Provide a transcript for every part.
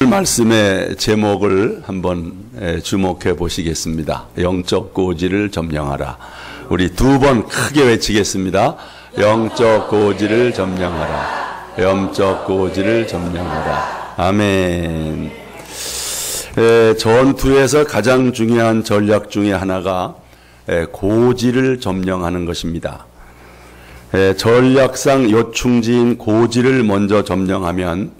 말씀의 제목을 한번 주목해 보시겠습니다. 영적 고지를 점령하라. 우리 두 번 크게 외치겠습니다. 영적 고지를 점령하라. 영적 고지를 점령하라. 아멘. 전투에서 가장 중요한 전략 중에 하나가 고지를 점령하는 것입니다. 전략상 요충지인 고지를 먼저 점령하면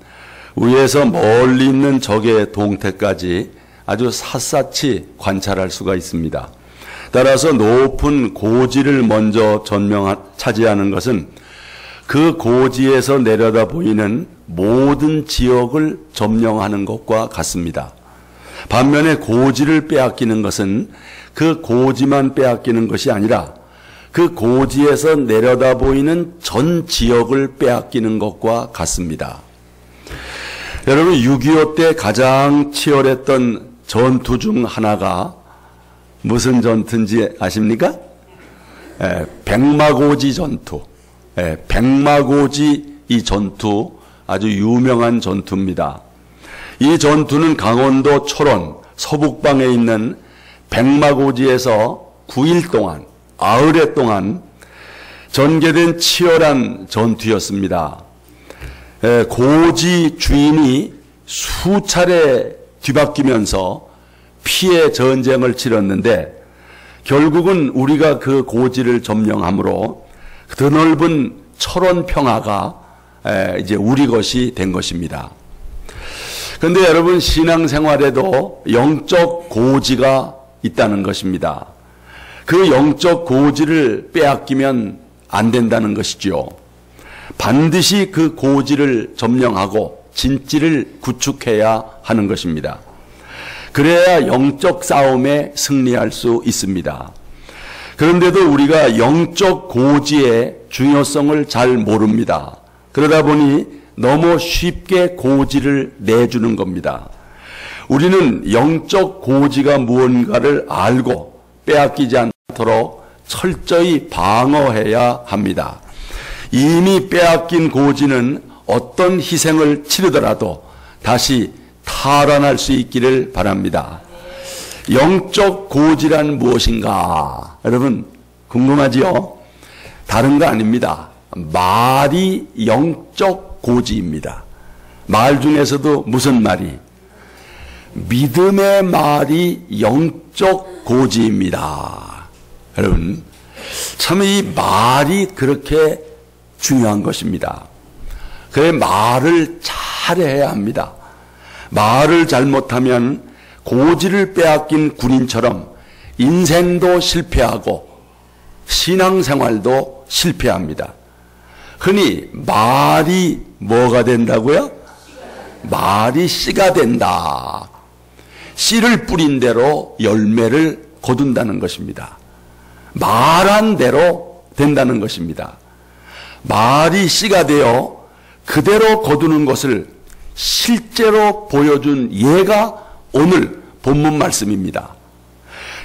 위에서 멀리 있는 적의 동태까지 아주 샅샅이 관찰할 수가 있습니다. 따라서 높은 고지를 먼저 차지하는 것은 그 고지에서 내려다 보이는 모든 지역을 점령하는 것과 같습니다. 반면에 고지를 빼앗기는 것은 그 고지만 빼앗기는 것이 아니라 그 고지에서 내려다 보이는 전 지역을 빼앗기는 것과 같습니다. 여러분, 6.25 때 가장 치열했던 전투 중 하나가 무슨 전투인지 아십니까? 백마고지 전투. 백마고지 이 전투 아주 유명한 전투입니다. 이 전투는 강원도 철원 서북방에 있는 백마고지에서 9일 동안, 9회 동안 전개된 치열한 전투였습니다. 고지 주인이 수차례 뒤바뀌면서 피해 전쟁을 치렀는데 결국은 우리가 그 고지를 점령함으로 드넓은 철원 평화가 이제 우리 것이 된 것입니다. 그런데 여러분, 신앙생활에도 영적 고지가 있다는 것입니다. 그 영적 고지를 빼앗기면 안 된다는 것이죠. 반드시 그 고지를 점령하고 진지를 구축해야 하는 것입니다. 그래야 영적 싸움에 승리할 수 있습니다. 그런데도 우리가 영적 고지의 중요성을 잘 모릅니다. 그러다 보니 너무 쉽게 고지를 내주는 겁니다. 우리는 영적 고지가 무언가를 알고 빼앗기지 않도록 철저히 방어해야 합니다. 이미 빼앗긴 고지는 어떤 희생을 치르더라도 다시 탈환할 수 있기를 바랍니다. 영적 고지란 무엇인가? 여러분, 궁금하지요? 다른 거 아닙니다. 말이 영적 고지입니다. 말 중에서도 무슨 말이? 믿음의 말이 영적 고지입니다. 여러분, 참 이 말이 그렇게 중요한 것입니다. 그래, 말을 잘해야 합니다. 말을 잘못하면 고지를 빼앗긴 군인처럼 인생도 실패하고 신앙생활도 실패합니다. 흔히 말이 뭐가 된다고요? 말이 씨가 된다. 씨를 뿌린 대로 열매를 거둔다는 것입니다. 말한 대로 된다는 것입니다. 말이 씨가 되어 그대로 거두는 것을 실제로 보여준 예가 오늘 본문 말씀입니다.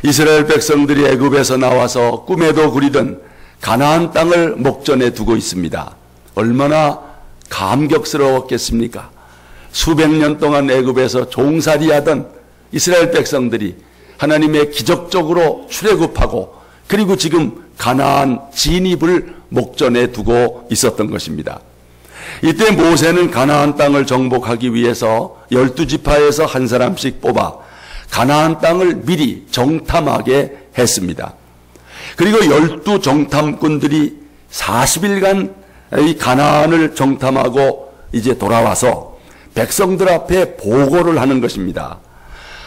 이스라엘 백성들이 애굽에서 나와서 꿈에도 그리던 가나안 땅을 목전에 두고 있습니다. 얼마나 감격스러웠겠습니까? 수백 년 동안 애굽에서 종살이하던 이스라엘 백성들이 하나님의 기적적으로 출애굽하고 그리고 지금 가나안 진입을 목전에 두고 있었던 것입니다. 이때 모세는 가나안 땅을 정복하기 위해서 12지파에서 한 사람씩 뽑아 가나안 땅을 미리 정탐하게 했습니다. 그리고 12 정탐꾼들이 40일간 이 가나안을 정탐하고 이제 돌아와서 백성들 앞에 보고를 하는 것입니다.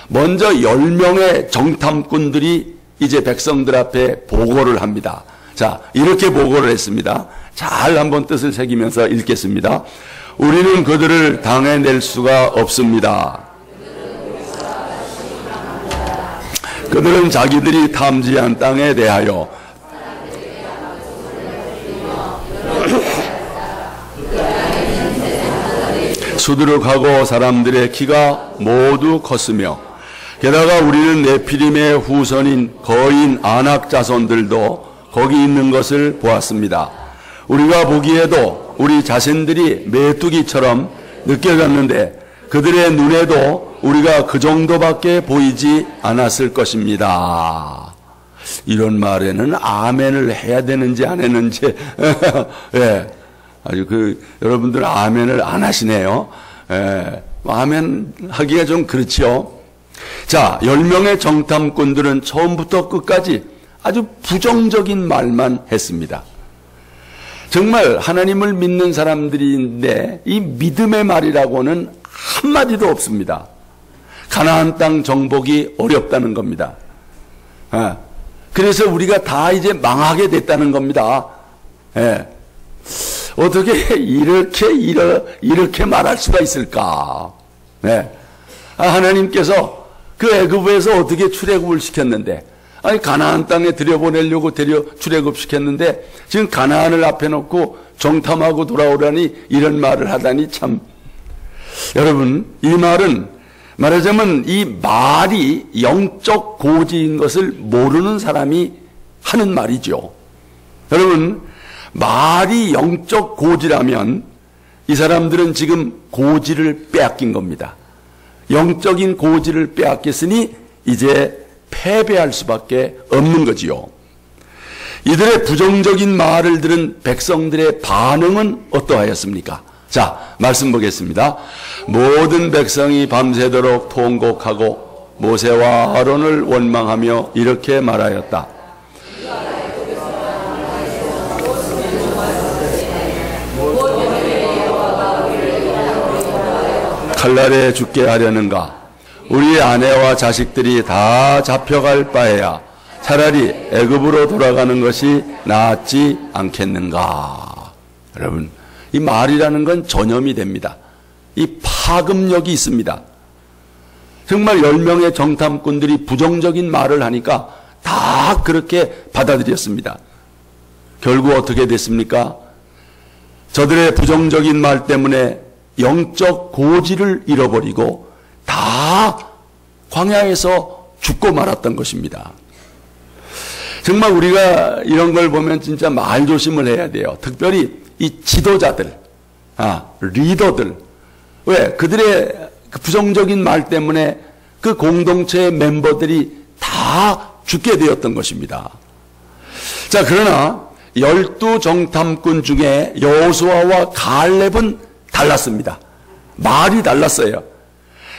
먼저 10명의 정탐꾼들이 이제 백성들 앞에 보고를 합니다. 자, 이렇게 보고를 했습니다. 잘 한번 뜻을 새기면서 읽겠습니다. 우리는 그들을 당해낼 수가 없습니다. 그들은 자기들이 탐지한 땅에 대하여 수두룩하고 사람들의 키가 모두 컸으며 게다가 우리는 네피림의 후손인 거인 아낙 자손들도 거기 있는 것을 보았습니다. 우리가 보기에도 우리 자신들이 메뚜기처럼 느껴졌는데 그들의 눈에도 우리가 그 정도밖에 보이지 않았을 것입니다. 이런 말에는 아멘을 해야 되는지 안 했는지 예, 아주 여러분들 아멘을 안 하시네요. 예, 아멘 하기가 좀 그렇지요. 자, 10명의 정탐꾼들은 처음부터 끝까지 아주 부정적인 말만 했습니다. 정말 하나님을 믿는 사람들인데 이 믿음의 말이라고는 한마디도 없습니다. 가나안 땅 정복이 어렵다는 겁니다. 그래서 우리가 다 이제 망하게 됐다는 겁니다. 어떻게 이렇게 말할 수가 있을까? 하나님께서 그 애굽에서 어떻게 출애굽을 시켰는데, 아니 가나안 땅에 들여보내려고 출애굽시켰는데 지금 가나안을 앞에 놓고 정탐하고 돌아오라니 이런 말을 하다니 참. 여러분, 이 말은 말하자면 이 말이 영적 고지인 것을 모르는 사람이 하는 말이죠. 여러분, 말이 영적 고지라면 이 사람들은 지금 고지를 빼앗긴 겁니다. 영적인 고지를 빼앗겼으니 이제 패배할 수밖에 없는 거지요. 이들의 부정적인 말을 들은 백성들의 반응은 어떠하였습니까? 자, 말씀 보겠습니다. 모든 백성이 밤새도록 통곡하고 모세와 아론을 원망하며 이렇게 말하였다. 칼날에 죽게 하려는가? 우리 아내와 자식들이 다 잡혀갈 바에야 차라리 애굽으로 돌아가는 것이 낫지 않겠는가? 여러분, 이 말이라는 건 전염이 됩니다. 이 파급력이 있습니다. 정말 10명의 정탐꾼들이 부정적인 말을 하니까 다 그렇게 받아들였습니다. 결국 어떻게 됐습니까? 저들의 부정적인 말 때문에 영적 고지를 잃어버리고 다 광야에서 죽고 말았던 것입니다. 정말 우리가 이런 걸 보면 진짜 말조심을 해야 돼요. 특별히 이 지도자들, 리더들. 왜? 그들의 그 부정적인 말 때문에 그 공동체의 멤버들이 다 죽게 되었던 것입니다. 자, 그러나 12 정탐꾼 중에 여호수아와 갈렙은 달랐습니다. 말이 달랐어요.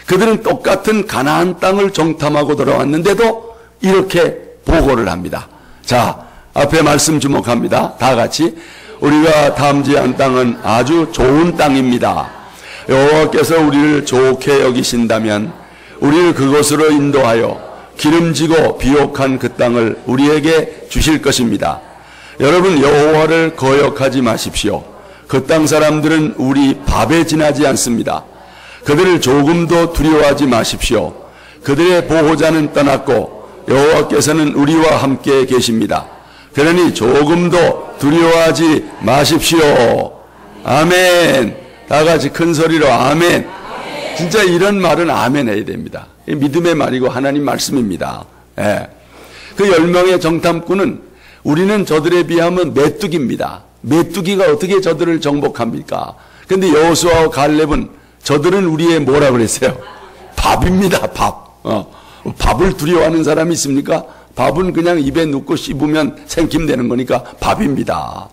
그들은 똑같은 가나안 땅을 정탐하고 돌아왔는데도 이렇게 보고를 합니다. 자, 앞에 말씀 주목합니다. 다 같이. 우리가 탐지한 땅은 아주 좋은 땅입니다. 여호와께서 우리를 좋게 여기신다면 우리를 그곳으로 인도하여 기름지고 비옥한 그 땅을 우리에게 주실 것입니다. 여러분, 여호와를 거역하지 마십시오. 그 땅 사람들은 우리 밥에 지나지 않습니다. 그들을 조금도 두려워하지 마십시오. 그들의 보호자는 떠났고 여호와께서는 우리와 함께 계십니다. 그러니 조금도 두려워하지 마십시오. 아멘. 다 같이 큰 소리로 아멘. 진짜 이런 말은 아멘 해야 됩니다. 믿음의 말이고 하나님 말씀입니다. 그 10명의 정탐꾼은 우리는 저들에 비하면 메뚜기입니다. 메뚜기가 어떻게 저들을 정복합니까? 그런데 여호수아와 갈렙은 저들은 우리의 뭐라 그랬어요? 밥입니다. 밥. 밥을 두려워하는 사람이 있습니까? 밥은 그냥 입에 넣고 씹으면 생김되는 거니까 밥입니다.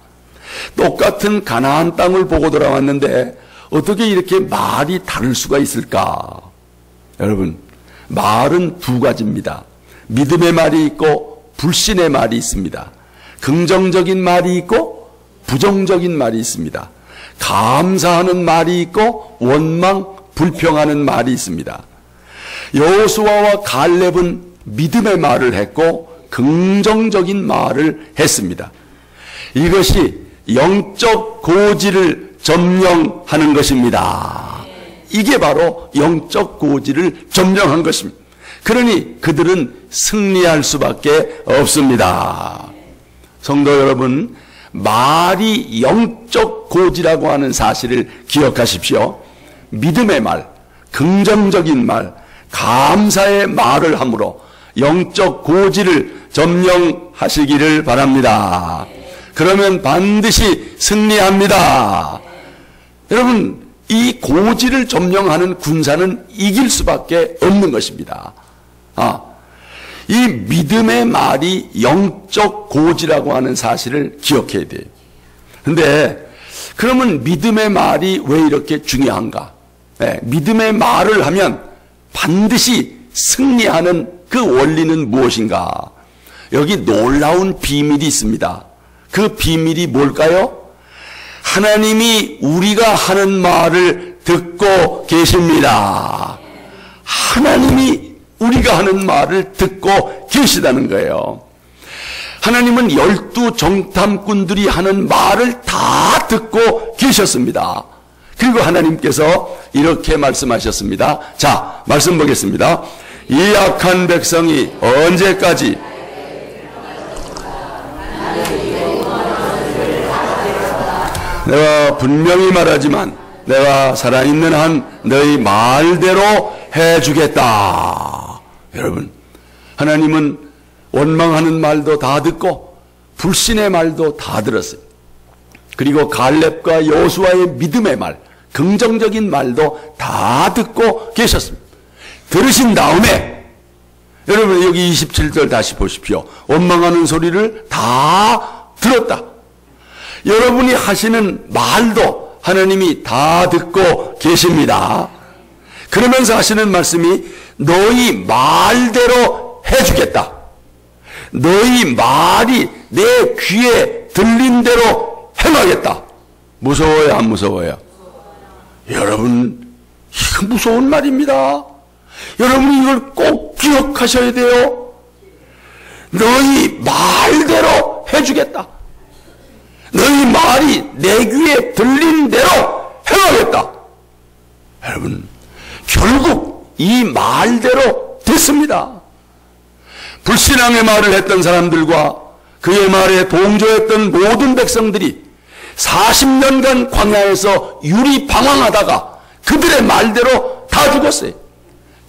똑같은 가나안 땅을 보고 돌아왔는데 어떻게 이렇게 말이 다를 수가 있을까? 여러분, 말은 두 가지입니다. 믿음의 말이 있고 불신의 말이 있습니다. 긍정적인 말이 있고 부정적인 말이 있습니다. 감사하는 말이 있고 원망, 불평하는 말이 있습니다. 여호수아와 갈렙은 믿음의 말을 했고 긍정적인 말을 했습니다. 이것이 영적 고지를 점령하는 것입니다. 이게 바로 영적 고지를 점령한 것입니다. 그러니 그들은 승리할 수밖에 없습니다. 성도 여러분, 말이 영적 고지라고 하는 사실을 기억하십시오. 믿음의 말, 긍정적인 말, 감사의 말을 함으로 영적 고지를 점령하시기를 바랍니다. 그러면 반드시 승리합니다. 여러분, 이 고지를 점령하는 군사는 이길 수밖에 없는 것입니다. 이 믿음의 말이 영적 고지라고 하는 사실을 기억해야 돼요. 근데 그러면 믿음의 말이 왜 이렇게 중요한가? 믿음의 말을 하면 반드시 승리하는 그 원리는 무엇인가? 여기 놀라운 비밀이 있습니다. 그 비밀이 뭘까요? 하나님이 우리가 하는 말을 듣고 계십니다. 하나님이 우리가 하는 말을 듣고 계시다는 거예요. 하나님은 12 정탐꾼들이 하는 말을 다 듣고 계셨습니다. 그리고 하나님께서 이렇게 말씀하셨습니다. 자, 말씀 보겠습니다. 이 악한 백성이 언제까지 내가 분명히 말하지만 내가 살아있는 한 너희 말대로 해주겠다. 여러분, 하나님은 원망하는 말도 다 듣고 불신의 말도 다 들었어요. 그리고 갈렙과 여호수아의 믿음의 말, 긍정적인 말도 다 듣고 계셨습니다. 들으신 다음에 여러분 여기 27절 다시 보십시오. 원망하는 소리를 다 들었다. 여러분이 하시는 말도 하나님이 다 듣고 계십니다. 그러면서 하시는 말씀이 너희 말대로 해주겠다. 너희 말이 내 귀에 들린 대로 행하겠다. 무서워요, 안 무서워요? 여러분, 이거 무서운 말입니다. 여러분이 이걸 꼭 기억하셔야 돼요. 너희 말대로 해주겠다. 너희 말이 내 귀에 들린 대로 행하겠다. 여러분, 결국 이 말대로 됐습니다. 불신앙의 말을 했던 사람들과 그의 말에 동조했던 모든 백성들이 40년간 광야에서 유리방황하다가 그들의 말대로 다 죽었어요.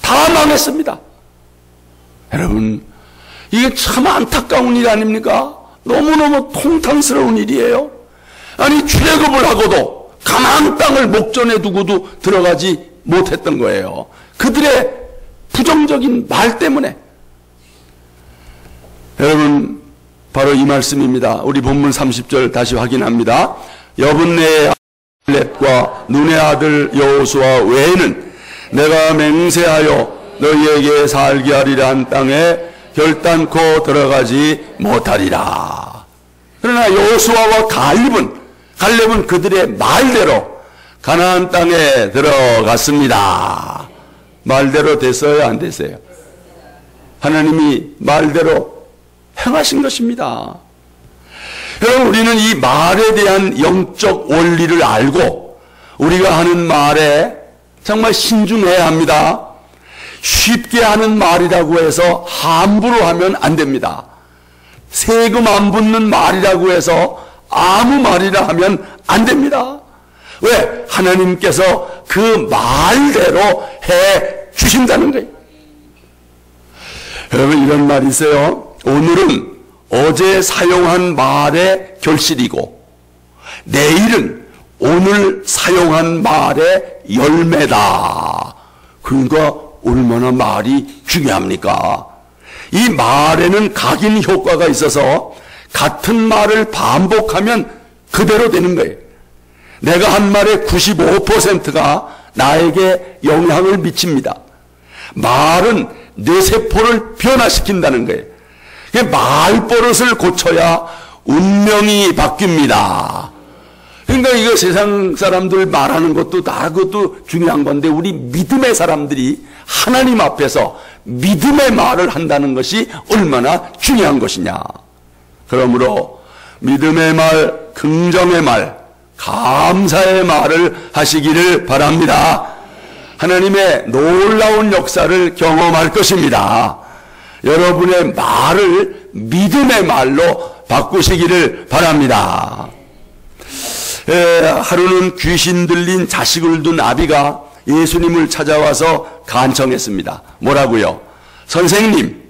다 망했습니다. 여러분, 이게 참 안타까운 일 아닙니까? 너무너무 통탄스러운 일이에요. 아니, 출애굽을 하고도 가나안 땅을 목전에 두고도 들어가지 못했던 거예요. 그들의 부정적인 말 때문에. 여러분, 바로 이 말씀입니다. 우리 본문 30절 다시 확인합니다. 여분네의 갈렙과 눈의 아들 여호수아 외에는 내가 맹세하여 너희에게 살게 하리라 한 땅에 결단코 들어가지 못하리라. 그러나 여호수아와 갈렙은 그들의 말대로 가나안 땅에 들어갔습니다. 말대로 됐어요, 안 됐어요? 하나님이 말대로 행하신 것입니다. 여러분, 우리는 이 말에 대한 영적 원리를 알고 우리가 하는 말에 정말 신중해야 합니다. 쉽게 하는 말이라고 해서 함부로 하면 안 됩니다. 세금 안 붙는 말이라고 해서 아무 말이나 하면 안 됩니다. 왜? 하나님께서 그 말대로 해 주신다는 거예요. 여러분, 이런 말이 있어요. 오늘은 어제 사용한 말의 결실이고 내일은 오늘 사용한 말의 열매다. 그러니까 얼마나 말이 중요합니까? 이 말에는 각인 효과가 있어서 같은 말을 반복하면 그대로 되는 거예요. 내가 한 말의 95%가 나에게 영향을 미칩니다. 말은 뇌세포를 변화시킨다는 거예요. 말버릇을 고쳐야 운명이 바뀝니다. 그러니까 이거 세상 사람들 말하는 것도 다 그것도 중요한 건데 우리 믿음의 사람들이 하나님 앞에서 믿음의 말을 한다는 것이 얼마나 중요한 것이냐. 그러므로 믿음의 말, 긍정의 말, 감사의 말을 하시기를 바랍니다. 하나님의 놀라운 역사를 경험할 것입니다. 여러분의 말을 믿음의 말로 바꾸시기를 바랍니다. 하루는 귀신 들린 자식을 둔 아비가 예수님을 찾아와서 간청했습니다. 뭐라고요? 선생님,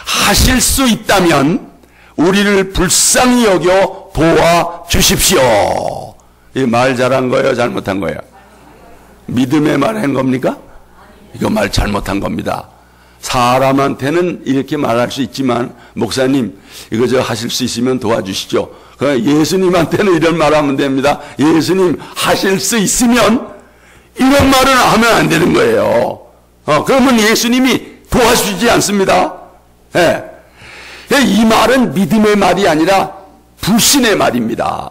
하실 수 있다면 우리를 불쌍히 여겨 도와주십시오. 이 말 잘한 거예요? 잘못한 거예요? 믿음의 말 한 겁니까? 이거 말 잘못한 겁니다. 사람한테는 이렇게 말할 수 있지만, 목사님, 이거 저 하실 수 있으면 도와주시죠. 그러나 예수님한테는 이런 말 하면 됩니다. 예수님 하실 수 있으면 이런 말은 하면 안 되는 거예요. 그러면 예수님이 도와주지 않습니다. 예. 이 말은 믿음의 말이 아니라 불신의 말입니다.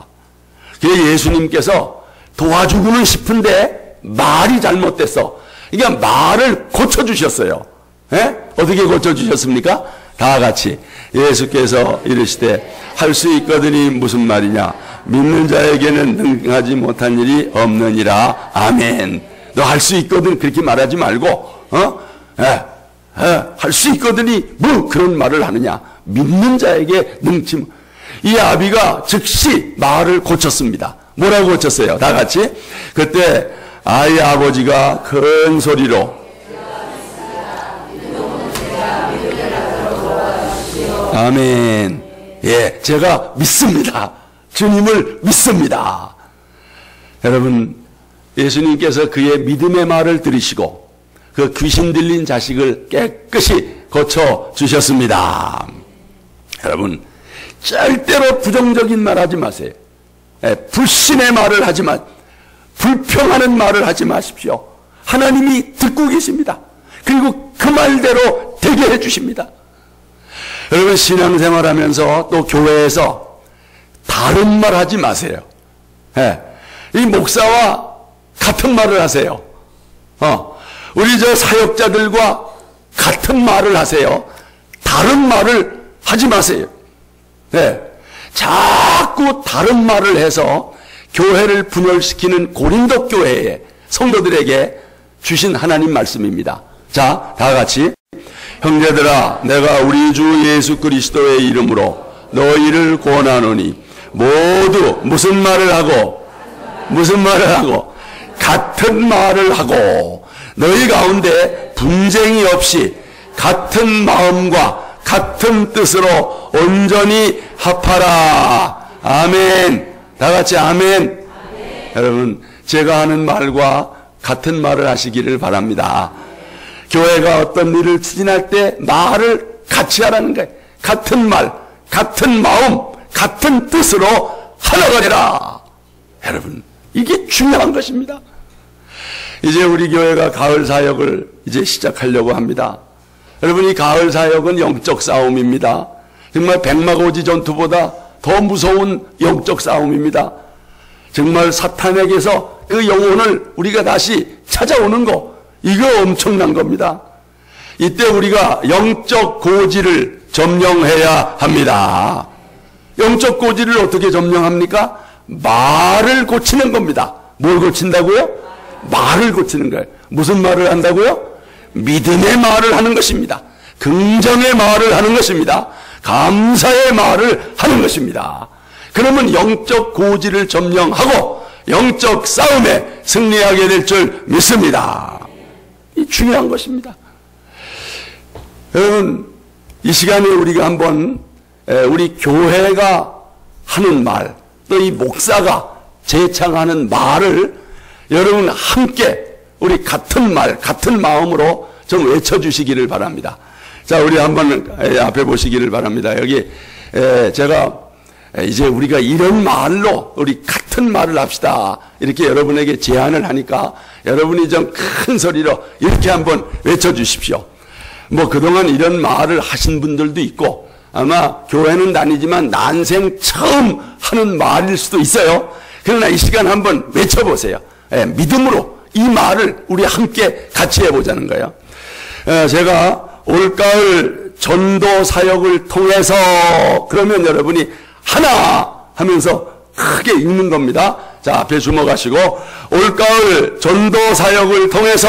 예수님께서 도와주고는 싶은데 말이 잘못됐어. 그러니까 말을 고쳐주셨어요. 예? 어떻게 고쳐주셨습니까? 다 같이 예수께서 이르시되 할 수 있거든이 무슨 말이냐? 믿는 자에게는 능하지 못한 일이 없느니라. 아멘. 너 할 수 있거든 그렇게 말하지 말고 할 수 있거든이 뭐 그런 말을 하느냐? 믿는 자에게 능치. 이 아비가 즉시 말을 고쳤습니다. 뭐라고 고쳤어요? 다 같이. 그때 아이 아버지가 큰 소리로 아멘. 예, 제가 믿습니다. 주님을 믿습니다. 여러분, 예수님께서 그의 믿음의 말을 들으시고 그 귀신 들린 자식을 깨끗이 고쳐 주셨습니다. 여러분, 절대로 부정적인 말 하지 마세요. 예, 불신의 말을 하지 마, 불평하는 말을 하지 마십시오. 하나님이 듣고 계십니다. 그리고 그 말대로 되게 해주십니다. 여러분, 신앙생활 하면서 또 교회에서 다른 말 하지 마세요. 예, 이 목사와 같은 말을 하세요. 우리 저 사역자들과 같은 말을 하세요. 다른 말을 하지 마세요. 네. 자꾸 다른 말을 해서 교회를 분열시키는 고린도 교회의 성도들에게 주신 하나님 말씀입니다. 자, 다 같이. 형제들아, 내가 우리 주 예수 그리스도의 이름으로 너희를 권하노니 모두 무슨 말을 하고 같은 말을 하고 너희 가운데 분쟁이 없이 같은 마음과 같은 뜻으로 온전히 합하라. 아멘. 다 같이 아멘. 여러분, 제가 하는 말과 같은 말을 하시기를 바랍니다. 교회가 어떤 일을 추진할 때 말을 같이 하라는 거예요. 같은 말, 같은 마음, 같은 뜻으로 하나가 되라. 여러분, 이게 중요한 것입니다. 이제 우리 교회가 가을 사역을 이제 시작하려고 합니다. 여러분, 이 가을 사역은 영적 싸움입니다. 정말 백마고지 전투보다 더 무서운 영적 싸움입니다. 정말 사탄에게서 그 영혼을 우리가 다시 찾아오는 거, 이거 엄청난 겁니다. 이때 우리가 영적 고지를 점령해야 합니다. 영적 고지를 어떻게 점령합니까? 말을 고치는 겁니다. 뭘 고친다고요? 말을 고치는 거예요. 무슨 말을 한다고요? 믿음의 말을 하는 것입니다. 긍정의 말을 하는 것입니다. 감사의 말을 하는 것입니다. 그러면 영적 고지를 점령하고 영적 싸움에 승리하게 될 줄 믿습니다. 이 중요한 것입니다. 여러분, 이 시간에 우리가 한번 우리 교회가 하는 말, 또 이 목사가 제창하는 말을 여러분 함께 우리 같은 말, 같은 마음으로 좀 외쳐주시기를 바랍니다. 자, 우리 한번 앞에 보시기를 바랍니다. 여기 제가 이제 우리가 이런 말로 우리 같은 말을 합시다. 이렇게 여러분에게 제안을 하니까 여러분이 좀 큰 소리로 이렇게 한번 외쳐주십시오. 뭐 그동안 이런 말을 하신 분들도 있고 아마 교회는 다니지만 난생 처음 하는 말일 수도 있어요. 그러나 이 시간 한번 외쳐보세요. 믿음으로 이 말을 우리 함께 같이 해보자는 거예요. 제가 올가을 전도 사역을 통해서 그러면 여러분이 하나 하면서 크게 읽는 겁니다. 자, 앞에 주목하시고 올가을 전도 사역을 통해서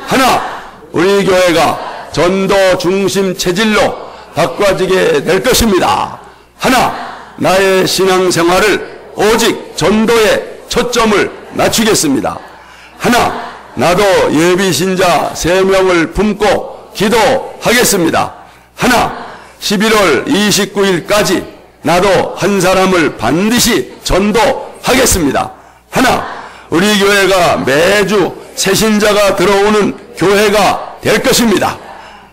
하나, 우리 교회가 전도 중심 체질로 바꿔지게 될 것입니다. 하나, 나의 신앙생활을 오직 전도에 초점을 맞추겠습니다. 하나, 나도 예비신자 3명을 품고 기도하겠습니다. 하나, 11월 29일까지 나도 한 사람을 반드시 전도하겠습니다. 하나, 우리 교회가 매주 새신자가 들어오는 교회가 될 것입니다.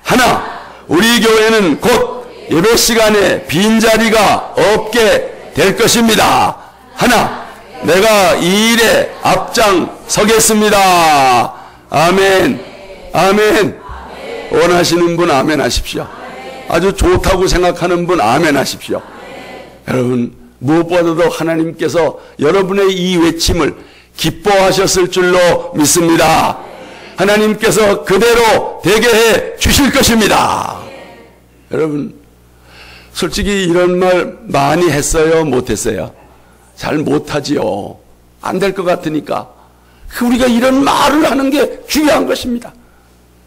하나, 우리 교회는 곧 예배 시간에 빈자리가 없게 될 것입니다. 하나, 내가 이 일에 앞장서겠습니다. 아멘. 아멘. 원하시는 분 아멘 하십시오. 아주 좋다고 생각하는 분 아멘 하십시오. 여러분, 무엇보다도 하나님께서 여러분의 이 외침을 기뻐하셨을 줄로 믿습니다. 하나님께서 그대로 되게 해 주실 것입니다. 여러분, 솔직히 이런 말 많이 했어요? 못했어요? 잘 못하지요. 안 될 것 같으니까. 우리가 이런 말을 하는 게 중요한 것입니다.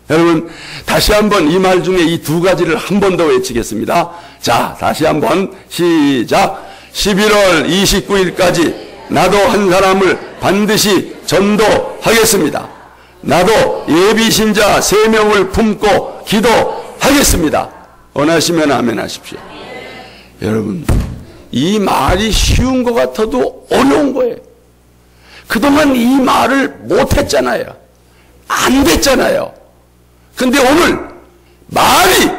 여러분, 다시 한번 이 말 중에 이 두 가지를 한 번 더 외치겠습니다. 자, 다시 한번 시작. 11월 29일까지 나도 한 사람을 반드시 전도하겠습니다. 나도 예비신자 3명을 품고 기도하겠습니다. 원하시면 아멘 하십시오. 여러분, 이 말이 쉬운 것 같아도 어려운 거예요. 그동안 이 말을 못했잖아요. 안 됐잖아요. 근데 오늘 말이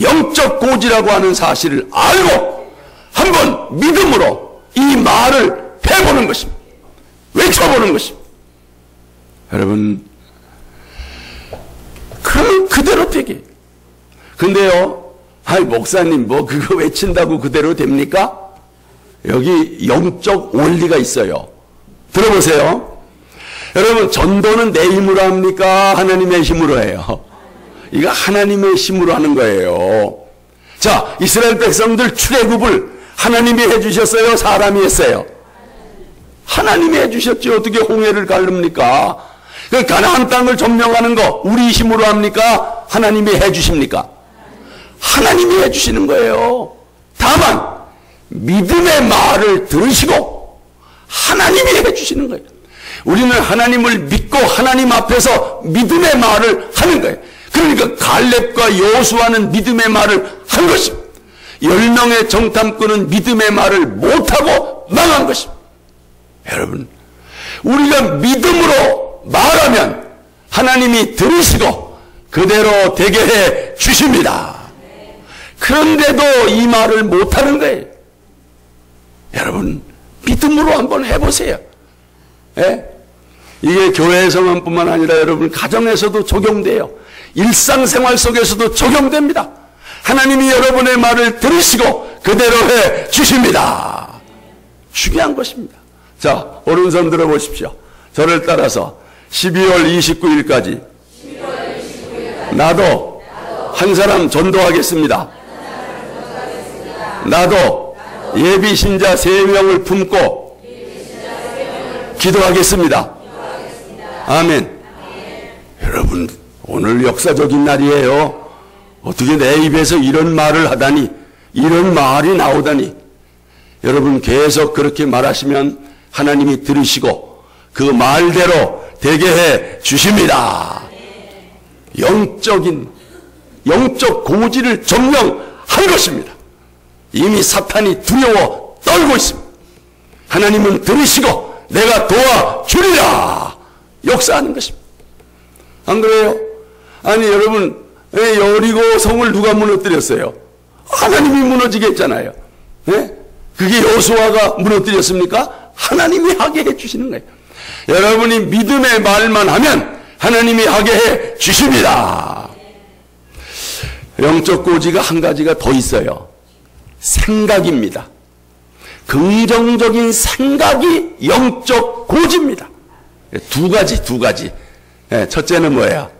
영적 고지라고 하는 사실을 알고 한번 믿음으로 이 말을 해보는 것입니다. 외쳐보는 것입니다. 여러분, 그러면 그대로 되게. 근데요, 아이 목사님 뭐 그거 외친다고 그대로 됩니까? 여기 영적 원리가 있어요. 들어보세요. 여러분, 전도는 내 힘으로 합니까? 하나님의 힘으로 해요. 이거 하나님의 힘으로 하는 거예요. 자, 이스라엘 백성들 출애굽을 하나님이 해주셨어요? 사람이 했어요? 하나님이 해주셨지. 어떻게 홍해를 가릅니까? 그 가나안 땅을 점령하는 거 우리 힘으로 합니까? 하나님이 해주십니까? 하나님이 해주시는 거예요. 다만 믿음의 말을 들으시고 하나님이 해주시는 거예요. 우리는 하나님을 믿고 하나님 앞에서 믿음의 말을 하는 거예요. 그러니까 갈렙과 여호수아는 믿음의 말을 한 것입니다. 10명의 정탐꾼은 믿음의 말을 못하고 망한 것입니다. 여러분, 우리가 믿음으로 말하면 하나님이 들으시고 그대로 되게 해 주십니다. 그런데도 이 말을 못하는 거예요. 여러분, 믿음으로 한번 해보세요. 예? 이게 교회에서만 뿐만 아니라 여러분 가정에서도 적용돼요. 일상생활 속에서도 적용됩니다. 하나님이 여러분의 말을 들으시고 그대로 해 주십니다. 중요한 것입니다. 자, 오른손 들어보십시오. 저를 따라서 12월 29일까지 나도 한 사람 전도하겠습니다. 나도 예비신자 3명을 품고 기도하겠습니다. 아멘. 여러분, 오늘 역사적인 날이에요. 어떻게 내 입에서 이런 말을 하다니, 이런 말이 나오다니. 여러분, 계속 그렇게 말하시면 하나님이 들으시고 그 말대로 되게 해 주십니다. 영적 고지를 점령한 것입니다. 이미 사탄이 두려워 떨고 있습니다. 하나님은 들으시고 내가 도와주리라 역사하는 것입니다. 안 그래요? 아니 여러분, 여리고 성을 누가 무너뜨렸어요? 하나님이 무너지게 했잖아요. 네? 그게 여호수아가 무너뜨렸습니까? 하나님이 하게 해주시는 거예요. 여러분이 믿음의 말만 하면 하나님이 하게 해 주십니다. 영적 고지가 한 가지가 더 있어요. 생각입니다. 긍정적인 생각이 영적 고지입니다. 두 가지. 첫째는 뭐예요?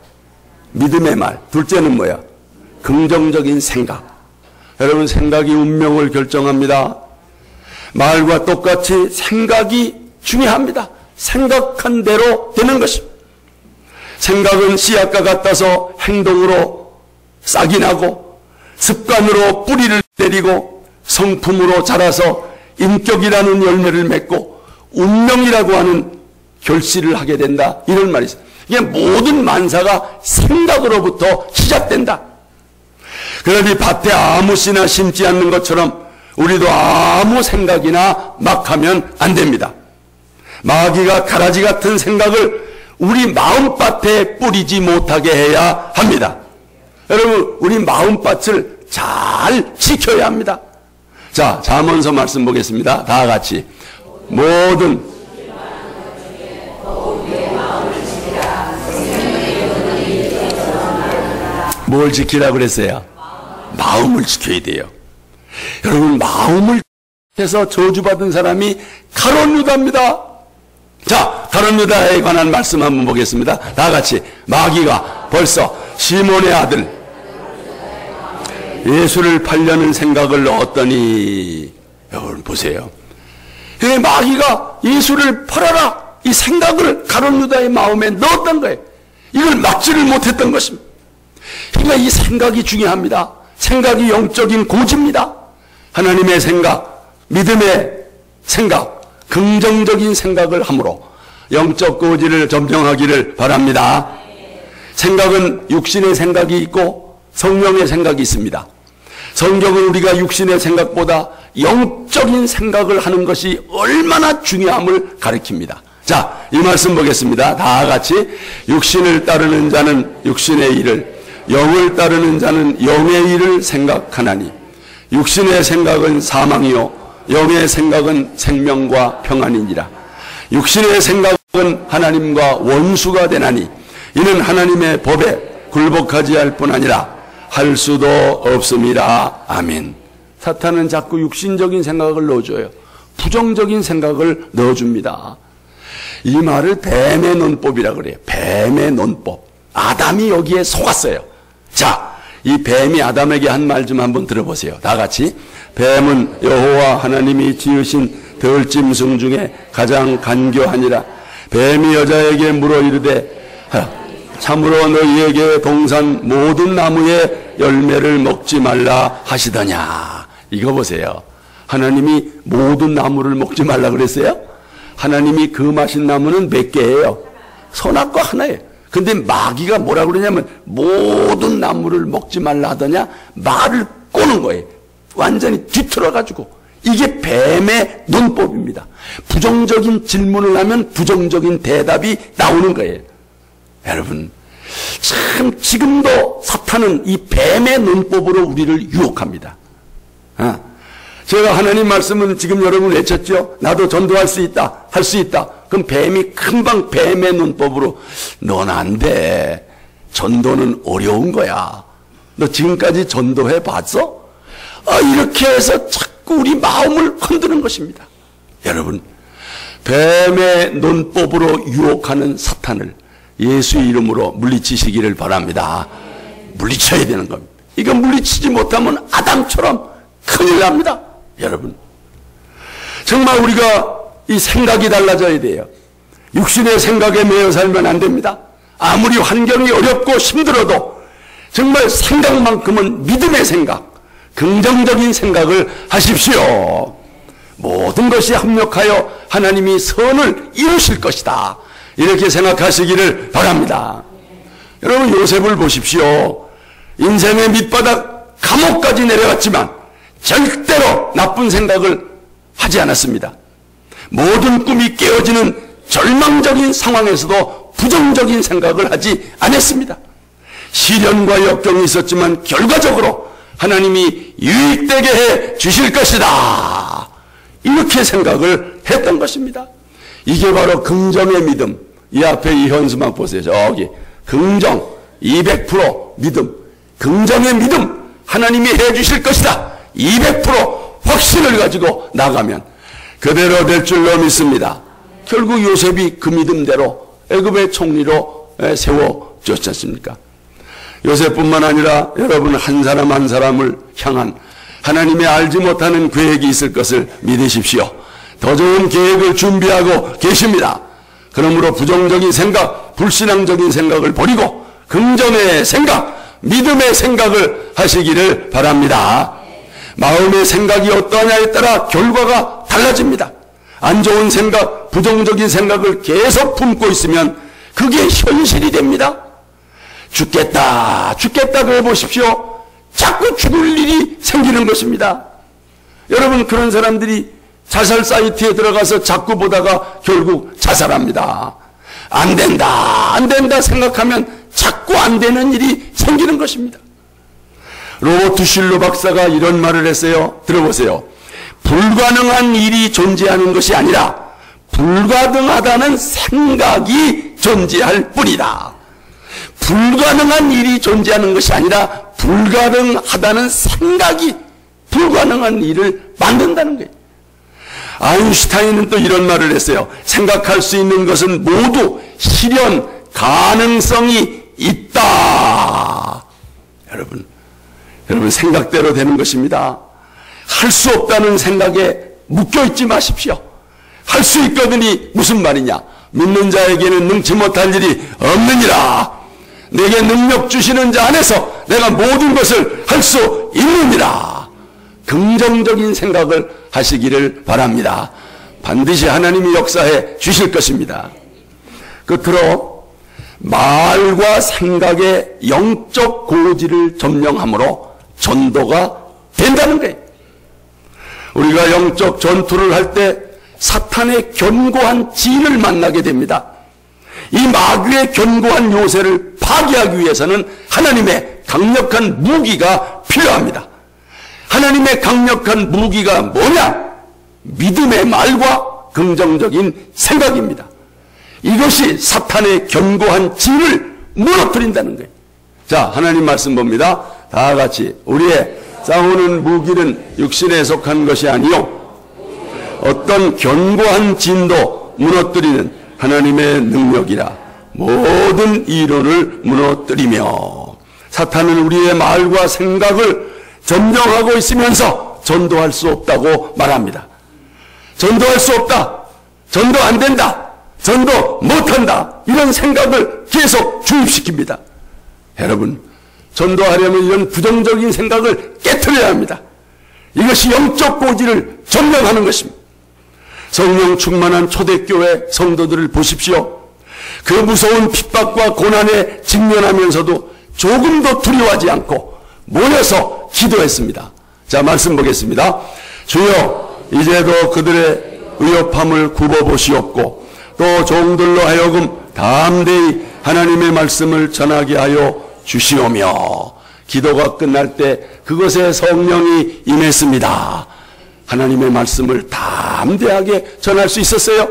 믿음의 말. 둘째는 뭐예요? 긍정적인 생각. 여러분, 생각이 운명을 결정합니다. 말과 똑같이 생각이 중요합니다. 생각한 대로 되는 것입니다. 생각은 씨앗과 같아서 행동으로 싹이 나고 습관으로 뿌리를 내리고 성품으로 자라서 인격이라는 열매를 맺고 운명이라고 하는 결실을 하게 된다. 이런 말이 있어요. 이게 모든 만사가 생각으로부터 시작된다. 그러니 밭에 아무 씨나 심지 않는 것처럼 우리도 아무 생각이나 막 하면 안 됩니다. 마귀가 가라지 같은 생각을 우리 마음밭에 뿌리지 못하게 해야 합니다. 여러분, 우리 마음밭을 잘 지켜야 합니다. 자, 잠언서 말씀 보겠습니다. 다 같이. 모든 뭘 지키라 그랬어요? 마음을 지켜야 돼요. 여러분, 마음을 해서 저주받은 사람이 가룟 유다입니다. 자, 가룟 유다에 관한 말씀 한번 보겠습니다. 다 같이. 마귀가 벌써 시몬의 아들 예수를 팔려는 생각을 넣었더니, 여러분 보세요. 마귀가 예수를 팔아라 이 생각을 가룟 유다의 마음에 넣었던 거예요. 이걸 막지를 못했던 것입니다. 그러니까 이 생각이 중요합니다. 생각이 영적인 고지입니다. 하나님의 생각, 믿음의 생각, 긍정적인 생각을 함으로 영적 고지를 점령하기를 바랍니다. 생각은 육신의 생각이 있고 성령의 생각이 있습니다. 성경은 우리가 육신의 생각보다 영적인 생각을 하는 것이 얼마나 중요함을 가르칩니다. 자, 이 말씀 보겠습니다. 다 같이. 육신을 따르는 자는 육신의 일을, 영을 따르는 자는 영의 일을 생각하나니 육신의 생각은 사망이요 영의 생각은 생명과 평안이니라. 육신의 생각은 하나님과 원수가 되나니 이는 하나님의 법에 굴복하지 할 뿐 아니라 할 수도 없습니다. 아멘. 사탄은 자꾸 육신적인 생각을 넣어줘요. 부정적인 생각을 넣어줍니다. 이 말을 뱀의 논법이라고 그래요. 뱀의 논법. 아담이 여기에 속았어요. 자, 이 뱀이 아담에게 한 말 좀 한번 들어보세요. 다 같이. 뱀은 여호와 하나님이 지으신 들짐승 중에 가장 간교하니라. 뱀이 여자에게 물어 이르되 참으로 너희에게 동산 모든 나무의 열매를 먹지 말라 하시더냐. 이거 보세요. 하나님이 모든 나무를 먹지 말라 그랬어요? 하나님이 금하신 나무는 몇 개예요? 선악과 하나예요. 근데 마귀가 뭐라고 그러냐면 모든 나무를 먹지 말라 하더냐 말을 꼬는 거예요. 완전히 뒤틀어가지고. 이게 뱀의 논법입니다. 부정적인 질문을 하면 부정적인 대답이 나오는 거예요. 여러분, 참 지금도 사탄은 이 뱀의 논법으로 우리를 유혹합니다. 제가 하나님 말씀은 지금 여러분 외쳤죠? 나도 전도할 수 있다, 할 수 있다. 그럼 뱀이 금방 뱀의 논법으로 넌 안 돼. 전도는 어려운 거야. 너 지금까지 전도해 봤어? 이렇게 해서 자꾸 우리 마음을 흔드는 것입니다. 여러분, 뱀의 논법으로 유혹하는 사탄을 예수의 이름으로 물리치시기를 바랍니다. 물리쳐야 되는 겁니다. 이거 물리치지 못하면 아담처럼 큰일 납니다. 여러분, 정말 우리가 이 생각이 달라져야 돼요. 육신의 생각에 매여 살면 안 됩니다. 아무리 환경이 어렵고 힘들어도 정말 생각만큼은 믿음의 생각, 긍정적인 생각을 하십시오. 모든 것이 합력하여 하나님이 선을 이루실 것이다. 이렇게 생각하시기를 바랍니다. 여러분, 요셉을 보십시오. 인생의 밑바닥 감옥까지 내려갔지만 절대로 나쁜 생각을 하지 않았습니다. 모든 꿈이 깨어지는 절망적인 상황에서도 부정적인 생각을 하지 않았습니다. 시련과 역경이 있었지만 결과적으로 하나님이 유익되게 해 주실 것이다. 이렇게 생각을 했던 것입니다. 이게 바로 긍정의 믿음. 이 앞에 이 현수막 보세요. 저기 긍정 200% 믿음, 긍정의 믿음, 하나님이 해 주실 것이다. 200% 확신을 가지고 나가면 그대로 될 줄로 믿습니다. 결국 요셉이 그 믿음대로 애굽의 총리로 세워졌지 않습니까? 요셉뿐만 아니라 여러분 한 사람 한 사람을 향한 하나님의 알지 못하는 계획이 있을 것을 믿으십시오. 더 좋은 계획을 준비하고 계십니다. 그러므로 부정적인 생각, 불신앙적인 생각을 버리고 긍정의 생각, 믿음의 생각을 하시기를 바랍니다. 마음의 생각이 어떠하냐에 따라 결과가 달라집니다. 안 좋은 생각, 부정적인 생각을 계속 품고 있으면 그게 현실이 됩니다. 죽겠다, 죽겠다 그래 보십시오. 자꾸 죽을 일이 생기는 것입니다. 여러분, 그런 사람들이 자살 사이트에 들어가서 자꾸 보다가 결국 자살합니다. 안 된다 생각하면 자꾸 안 되는 일이 생기는 것입니다. 로버트 슐러 박사가 이런 말을 했어요. 들어보세요. 불가능한 일이 존재하는 것이 아니라 불가능하다는 생각이 존재할 뿐이다. 불가능한 일이 존재하는 것이 아니라 불가능하다는 생각이 불가능한 일을 만든다는 거예요. 아인슈타인은 또 이런 말을 했어요. 생각할 수 있는 것은 모두 실현 가능성이 있다. 여러분 생각대로 되는 것입니다. 할 수 없다는 생각에 묶여있지 마십시오. 할 수 있거든이 무슨 말이냐? 믿는 자에게는 능치 못할 일이 없느니라. 내게 능력 주시는 자 안에서 내가 모든 것을 할 수 있느니라. 긍정적인 생각을 하시기를 바랍니다. 반드시 하나님이 역사해 주실 것입니다. 끝으로 말과 생각의 영적 고지를 점령함으로 전도가 된다는 거예요. 우리가 영적 전투를 할 때 사탄의 견고한 진을 만나게 됩니다. 이 마귀의 견고한 요새를 파괴하기 위해서는 하나님의 강력한 무기가 필요합니다. 하나님의 강력한 무기가 뭐냐? 믿음의 말과 긍정적인 생각입니다. 이것이 사탄의 견고한 진을 무너뜨린다는 거예요. 자, 하나님 말씀 봅니다. 다 같이. 우리의 싸우는 무기는 육신에 속한 것이 아니요 어떤 견고한 진도 무너뜨리는 하나님의 능력이라. 모든 이론을 무너뜨리며. 사탄은 우리의 말과 생각을 점령하고 있으면서 전도할 수 없다고 말합니다. 전도할 수 없다. 전도 안 된다. 전도 못한다. 이런 생각을 계속 주입시킵니다. 여러분, 전도하려면 이런 부정적인 생각을 깨트려야 합니다. 이것이 영적 고지를 점령하는 것입니다. 성령 충만한 초대교회 성도들을 보십시오. 그 무서운 핍박과 고난에 직면하면서도 조금도 두려워하지 않고 모여서 기도했습니다. 자, 말씀 보겠습니다. 주여, 이제도 그들의 의협함을 굽어보시옵고 또 종들로 하여금 담대히 하나님의 말씀을 전하게 하여 주시오며. 기도가 끝날 때 그것에 성령이 임했습니다. 하나님의 말씀을 담대하게 전할 수 있었어요.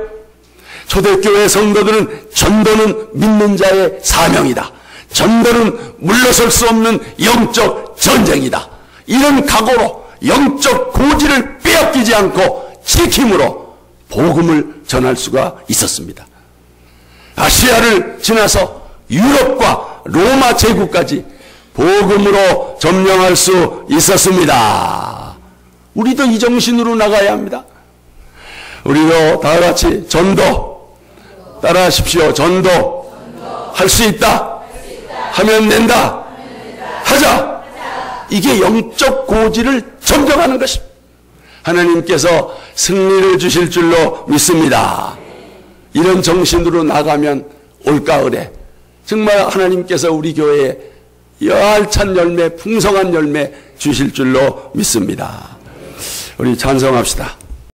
초대교회 성도들은 전도는 믿는 자의 사명이다. 전도는 물러설 수 없는 영적 전쟁이다. 이런 각오로 영적 고지를 빼앗기지 않고 지킴으로 복음을 전할 수가 있었습니다. 아시아를 지나서 유럽과 로마 제국까지 복음으로 점령할 수 있었습니다. 우리도 이 정신으로 나가야 합니다. 우리도 다 같이 전도 따라하십시오. 전도 할 수 있다. 하면 된다. 하자. 이게 영적 고지를 점령하는 것입니다. 하나님께서 승리를 주실 줄로 믿습니다. 이런 정신으로 나가면 올가을에 정말 하나님께서 우리 교회에 열찬 열매, 풍성한 열매 주실 줄로 믿습니다. 우리 찬송합시다.